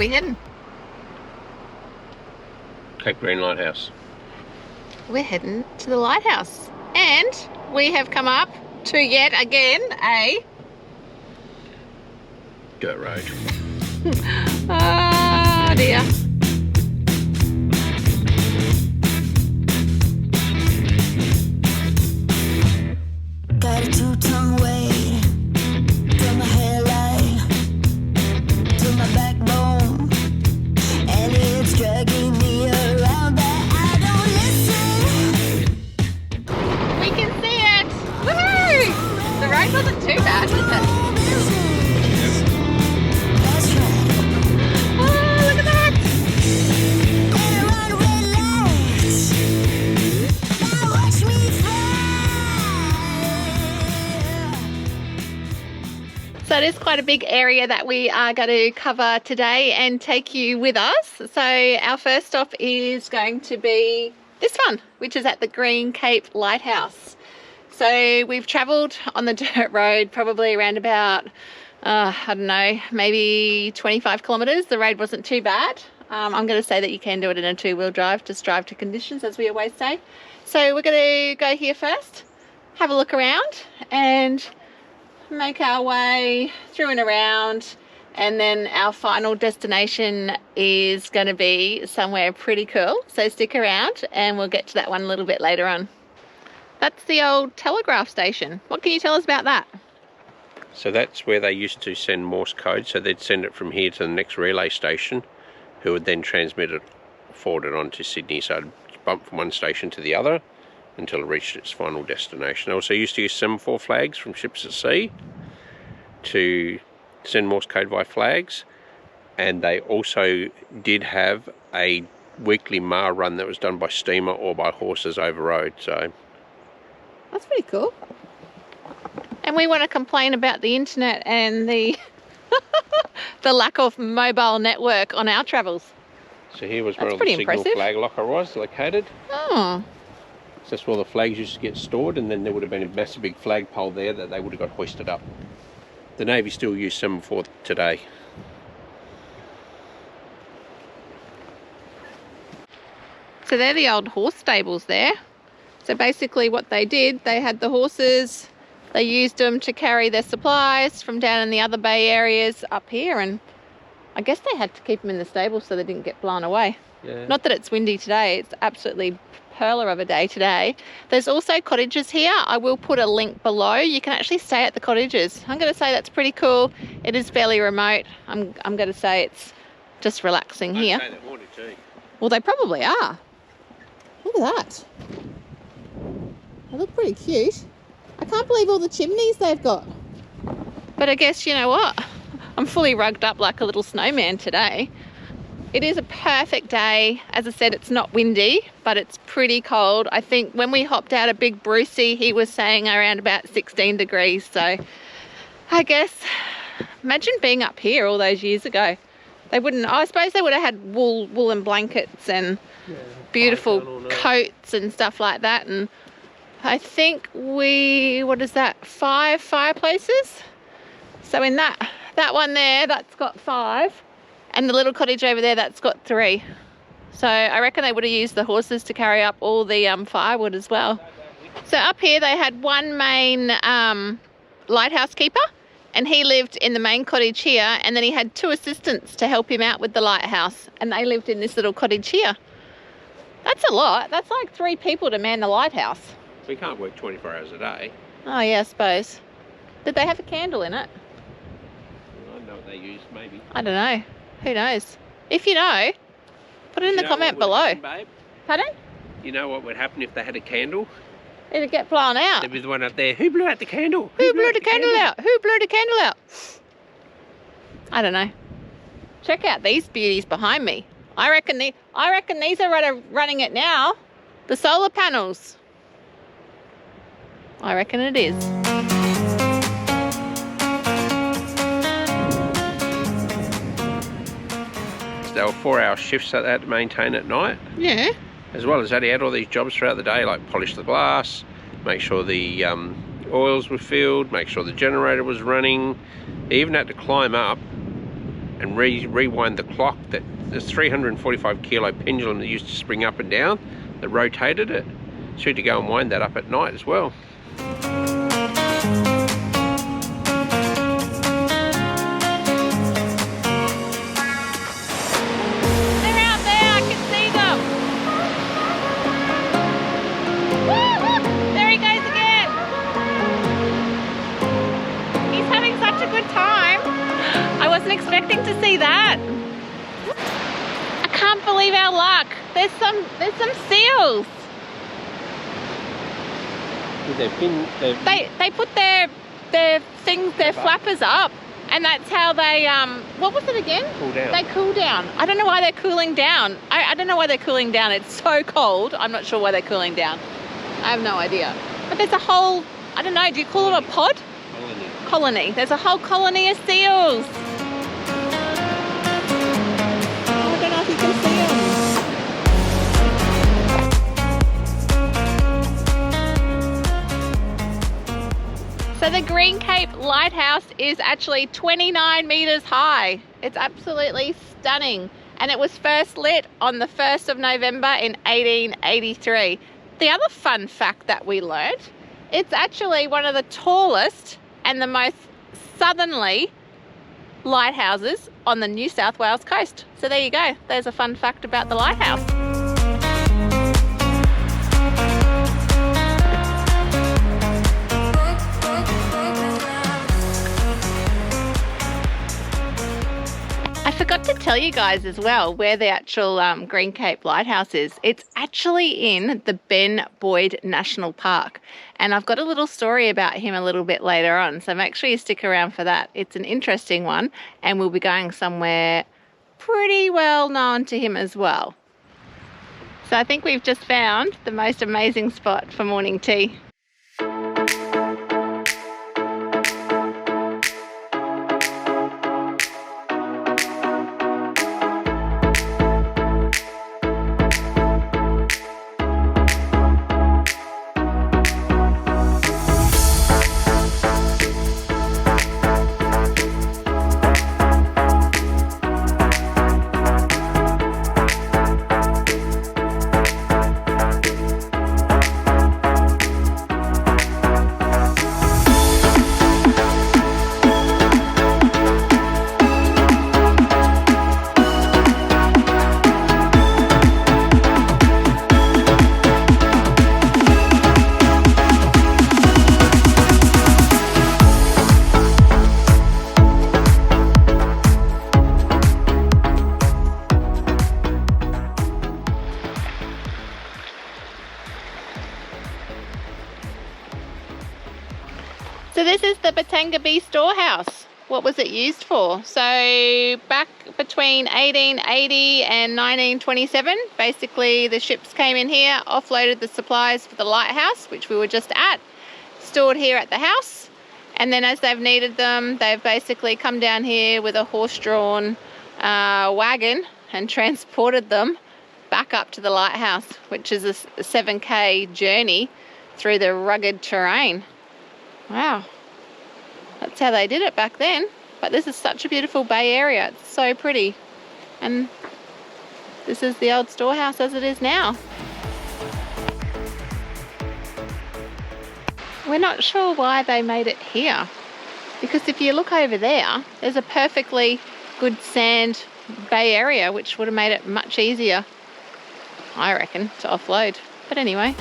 we heading? Cape Green Lighthouse. We're heading to the lighthouse. And we have come up to yet again a... dirt road. Oh dear. Got a two-tongue weight from my hairline to my backbone, and it's dragging me around, but I don't listen. We can see it! Woohoo! The road wasn't too bad, was it? That's right. Oh, look at that! And run red lights. Now watch me fly. So it is quite a big area that we are going to cover today and take you with us. So our first stop is going to be this one, which is at the Green Cape Lighthouse. So we've travelled on the dirt road probably around about, I don't know, maybe 25 kilometres. The road wasn't too bad. I'm going to say that you can do it in a two-wheel drive, just drive to conditions, as we always say. So we're going to go here first, have a look around and make our way through and around, and then our final destination is going to be somewhere pretty cool. So stick around and we'll get to that one a little bit later on. That's the old telegraph station. What can you tell us about that? So that's where they used to send Morse code, so they'd send it from here to the next relay station, who would then transmit it, forward it on to Sydney. So it'd bump from one station to the other until it reached its final destination. They also used to use semaphore flags from ships at sea to send Morse code by flags, and they also did have a weekly mar run that was done by steamer or by horses over road. So that's pretty cool. And we want to complain about the internet and the the lack of mobile network on our travels. So here was where the signal flag locker was located. Oh. So that's where the flags used to get stored, and then there would have been a massive big flagpole there that they would have got hoisted up. The Navy still use semaphore today. So they're the old horse stables there. So basically what they did, they had the horses, they used them to carry their supplies from down in the other bay areas up here, and I guess they had to keep them in the stable so they didn't get blown away. Yeah. Not that it's windy today, it's absolutely perler of a day today. There's also cottages here. I will put a link below. You can actually stay at the cottages. I'm going to say that's pretty cool. It is fairly remote. I'm going to say it's just relaxing here. I'd say they're haunted too. Well, they probably are. Look at that. They look pretty cute. I can't believe all the chimneys they've got. But I guess, you know what? I'm fully rugged up like a little snowman today. It is a perfect day. As I said, it's not windy, but it's pretty cold. I think when we hopped out of Big Brucey, he was saying around about 16 degrees. So I guess, imagine being up here all those years ago. They wouldn't, I suppose they would have had woolen blankets and beautiful coats and stuff like that. And I think what is that, 5 fireplaces? So in that one there, that's got 5. And the little cottage over there, that's got 3. So I reckon they would have used the horses to carry up all the firewood as well. So up here they had one main lighthouse keeper, and he lived in the main cottage here, and then he had 2 assistants to help him out with the lighthouse, and they lived in this little cottage here. That's a lot. That's like 3 people to man the lighthouse. We can't work 24 hours a day. Oh yeah, I suppose. Did they have a candle in it? I don't know what they used, maybe. I don't know. Who knows? If you know, put it in the comment below. Happen, babe? Pardon? You know what would happen if they had a candle? It'd get blown out. There'd be the one up there. Who blew out the candle? Who blew the candle out? Who blew the candle out? I don't know. Check out these beauties behind me. I reckon these are running it now. The solar panels. I reckon it is. There were 4-hour shifts that they had to maintain at night. Yeah. As well as that, he had all these jobs throughout the day, like polish the glass, make sure the oils were filled, make sure the generator was running. He even had to climb up and rewind the clock, that this 345 kilo pendulum that used to spring up and down, that rotated it. So you had to go and wind that up at night as well. They're out there, I can see them. Woo! There he goes again. He's having such a good time. I wasn't expecting to see that. I can't believe our luck. There's some seals. They put their things, their flappers up, and that's how they what was it again? Cool down. They cool down. I don't know why they're cooling down. I don't know why they're cooling down. It's so cold. I'm not sure why they're cooling down. I have no idea. But there's a whole, I don't know, do you call them a pod? Colony. There's a whole colony of seals. I don't know if you can see them. So the Green Cape Lighthouse is actually 29 meters high. It's absolutely stunning. And it was first lit on the 1st of November in 1883. The other fun fact that we learned, it's actually one of the tallest and the most southerly lighthouses on the New South Wales coast. So there you go. There's a fun fact about the lighthouse. I forgot to tell you guys as well where the actual Green Cape Lighthouse is. It's actually in the Ben Boyd National Park. And I've got a little story about him a little bit later on, so make sure you stick around for that. It's an interesting one, and we'll be going somewhere pretty well known to him as well. So I think we've just found the most amazing spot for morning tea. So this is the Bittangabee storehouse. What was it used for? So back between 1880 and 1927, basically the ships came in here, offloaded the supplies for the lighthouse, which we were just at, stored here at the house, and then as they've needed them, they've basically come down here with a horse-drawn wagon and transported them back up to the lighthouse, which is a 7K journey through the rugged terrain. Wow, that's how they did it back then. But this is such a beautiful bay area. It's so pretty. And this is the old storehouse as it is now. We're not sure why they made it here, because if you look over there, there's a perfectly good sand bay area, which would have made it much easier, I reckon, to offload. But anyway.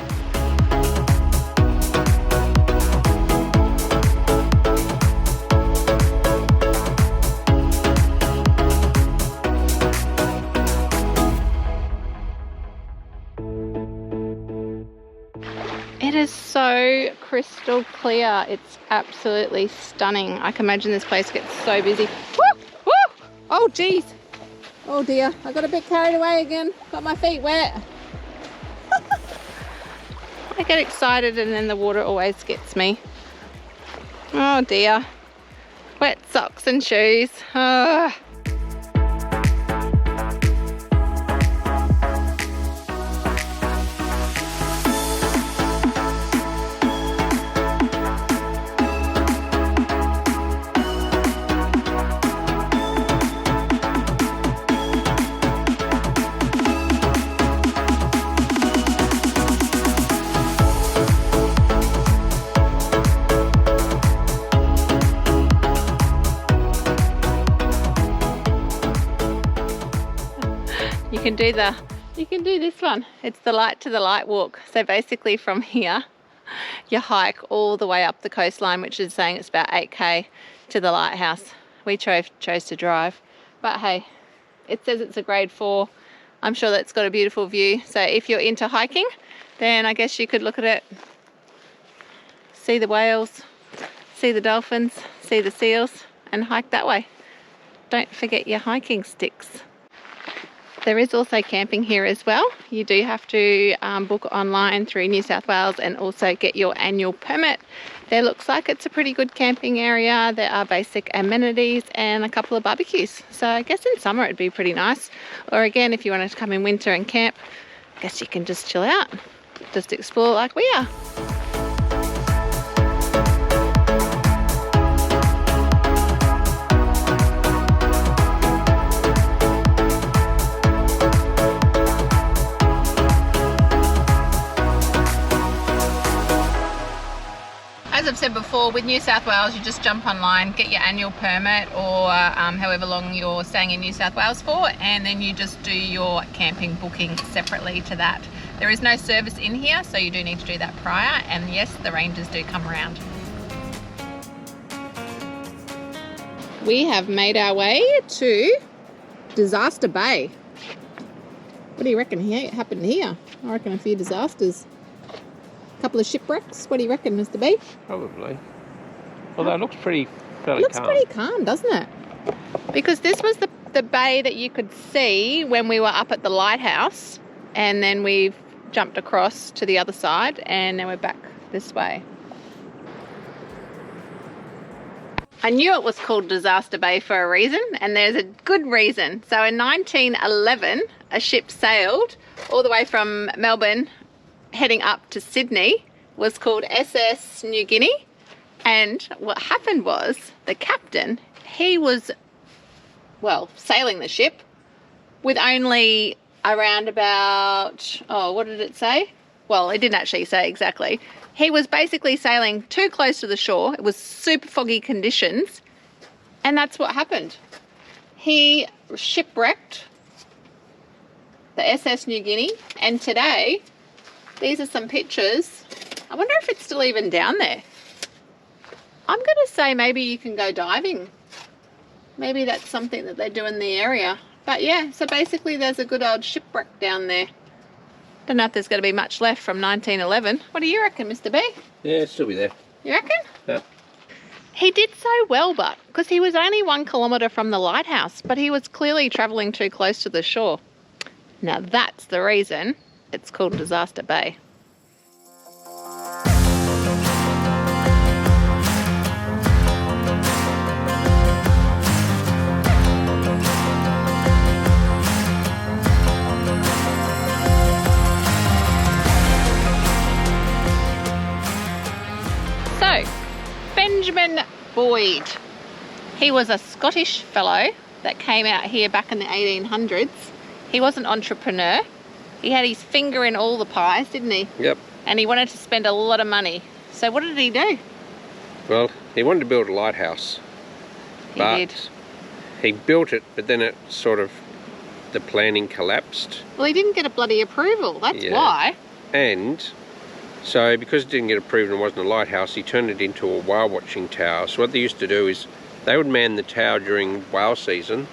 It is so crystal clear. It's absolutely stunning. I can imagine this place gets so busy. Woo! Woo! Oh, geez. Oh, dear. I got a bit carried away again. Got my feet wet. I get excited and then the water always gets me. Oh, dear. Wet socks and shoes. Oh. You can do this one. It's the Light to the Light walk. So basically from here, you hike all the way up the coastline, which is saying it's about 8k to the lighthouse. We chose to drive, but hey, it says it's a grade 4. I'm sure that's got a beautiful view. So if you're into hiking, then I guess you could look at it, see the whales, see the dolphins, see the seals, and hike that way. Don't forget your hiking sticks. There is also camping here as well. You do have to book online through New South Wales and also get your annual permit. There looks like it's a pretty good camping area. There are basic amenities and a couple of barbecues. So I guess in summer it'd be pretty nice. Or again, if you wanted to come in winter and camp, I guess you can just chill out, just explore like we are. As I've said before, with New South Wales, you just jump online, get your annual permit or however long you're staying in New South Wales for, and then you just do your camping booking separately to that. There is no service in here, so you do need to do that prior, and yes, the rangers do come around. We have made our way to Disaster Bay. What do you reckon happened here? I reckon a few disasters. Couple of shipwrecks. What do you reckon, Mr. B? Probably. Although it looks fairly calm. Looks pretty calm, doesn't it? Because this was the bay that you could see when we were up at the lighthouse, and then we've jumped across to the other side, and now we're back this way. I knew it was called Disaster Bay for a reason, and there's a good reason. So in 1911, a ship sailed all the way from Melbourne heading up to Sydney, was called SS New Guinea, and what happened was the captain, he was, well, sailing the ship with only around about, oh, what did it say? Well, it didn't actually say exactly. He was basically sailing too close to the shore. It was super foggy conditions, and that's what happened. He shipwrecked the SS New Guinea, and today, these are some pictures. I wonder if it's still even down there. I'm going to say maybe you can go diving. Maybe that's something that they do in the area. But yeah, so basically there's a good old shipwreck down there. Don't know if there's going to be much left from 1911. What do you reckon, Mr. B? Yeah, it'll still be there. You reckon? Yeah. He did so well, but because he was only 1 kilometre from the lighthouse, but he was clearly travelling too close to the shore. Now that's the reason it's called Disaster Bay. So, Benjamin Boyd. He was a Scottish fellow that came out here back in the 1800s. He was an entrepreneur. He had his finger in all the pies, didn't he? Yep. And he wanted to spend a lot of money. So what did he do? Well, he wanted to build a lighthouse. He did. He built it, but then it sort of, the planning collapsed. Well, he didn't get a bloody approval. That's why. And so because it didn't get approved and it wasn't a lighthouse, he turned it into a whale watching tower. So what they used to do is they would man the tower during whale season.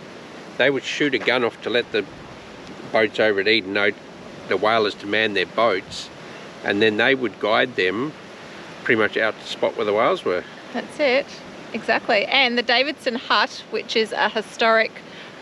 They would shoot a gun off to let the boats over at Eden know the whalers to man their boats, and then they would guide them pretty much out to the spot where the whales were. That's it. Exactly. And the Davidson Hut, which is a historic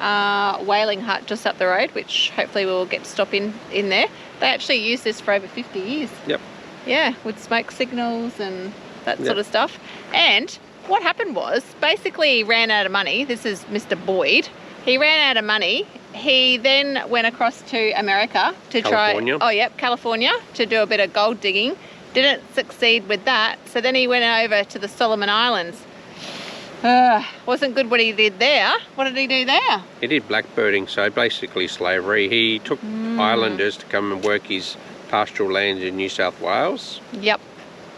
whaling hut just up the road, which hopefully we'll get to stop in there. They actually used this for over 50 years. Yep. Yeah, with smoke signals and that sort of stuff. And what happened was, basically he ran out of money. This is Mr. Boyd. He ran out of money. He then went across to America to California. California, to do a bit of gold digging. Didn't succeed with that. So then he went over to the Solomon Islands. Wasn't good what he did there. What did he do there? He did blackbirding, so basically slavery. He took islanders to come and work his pastoral lands in New South Wales. Yep.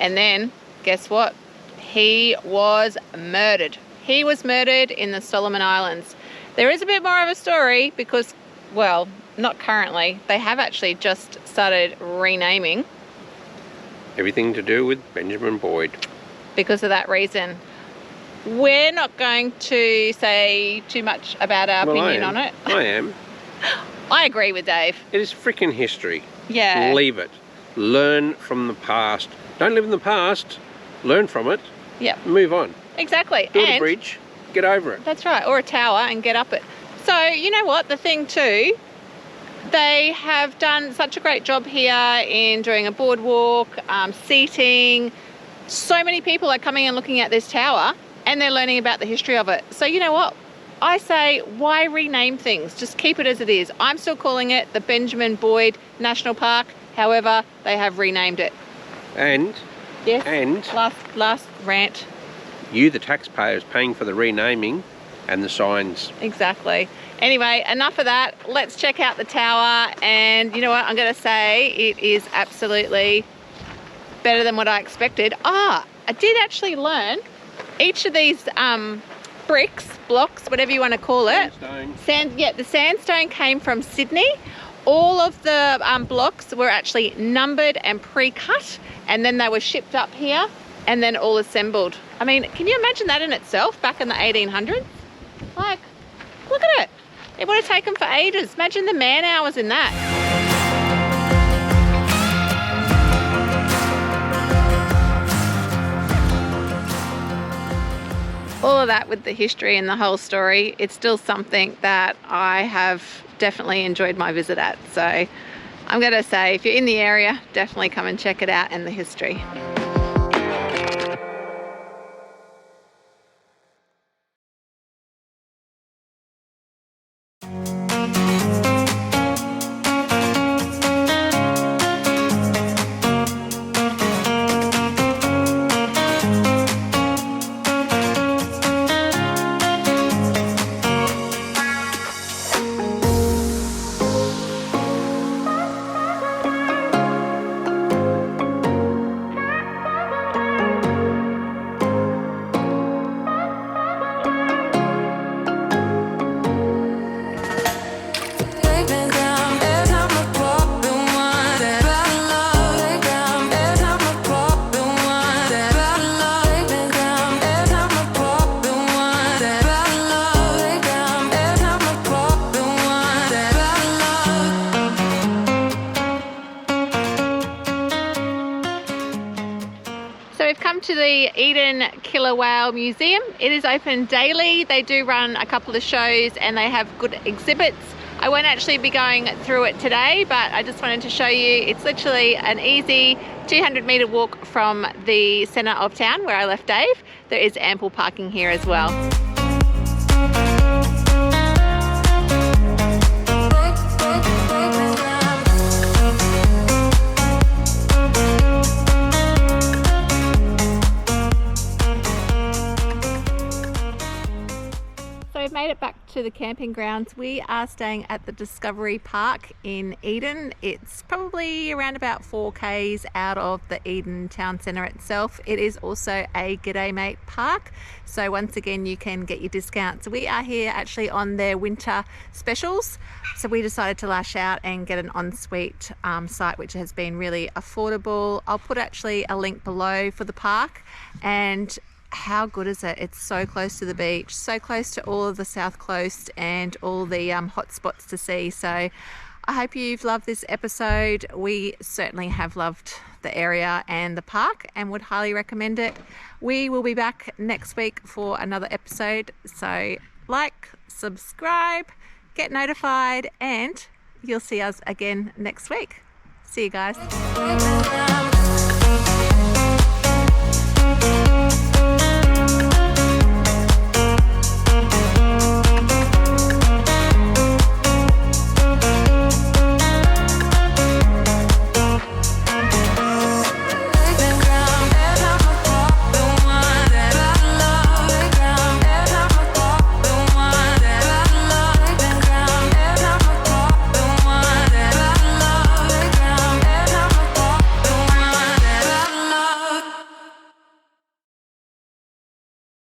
And then, guess what? He was murdered. He was murdered in the Solomon Islands. There is a bit more of a story because, well, not currently. They have actually just started renaming Everything to do with Benjamin Boyd. because of that reason. We're not going to say too much about our opinion on it. I am. I agree with Dave. It is freaking history. Yeah. Leave it. Learn from the past. Don't live in the past. Learn from it. Yep. Move on. Exactly. Build a And bridge. Get over it. that's right. Or a tower and get up it. So, you know what? The thing too, they have done such a great job here in doing a boardwalk, seating. So many people are coming and looking at this tower and they're learning about the history of it. So, you know what? I say, why rename things? Just keep it as it is. I'm still calling it the Benjamin Boyd National Park. However, they have renamed it. And Yes. Last rant. you, the taxpayers, paying for the renaming and the signs. Exactly. Anyway, enough of that. Let's check out the tower. And you know what? I'm going to say it is absolutely better than what I expected. I did actually learn each of these bricks, blocks, whatever you want to call it. Sandstone. The sandstone came from Sydney. All of the blocks were actually numbered and pre-cut, and then they were shipped up here and then all assembled. I mean, can you imagine that in itself back in the 1800s? Like, look at it. It would have taken for ages. Imagine the man hours in that. All of that with the history and the whole story, it's still something that I have definitely enjoyed my visit at. So I'm going to say, if you're in the area, definitely come and check it out and the history. To the Eden Killer Whale Museum. It is open daily. They do run a couple of shows and they have good exhibits. I won't actually be going through it today, but I just wanted to show you it's literally an easy 200-meter walk from the centre of town where I left Dave. There is ample parking here as well. We've made it back to the camping grounds. We are staying at the Discovery Park in Eden. It's probably around about 4 k's out of the Eden town centre itself. It is also a G'day Mate park, so once again you can get your discounts. We are here actually on their winter specials, so we decided to lash out and get an ensuite site which has been really affordable. I'll put actually a link below for the park. And how good is it? It's so close to the beach, so close to all of the south coast and all the hot spots to see. So I hope you've loved this episode. We certainly have loved the area and the park and would highly recommend it. We will be back next week for another episode, so like, subscribe, get notified, and you'll see us again next week. See you guys.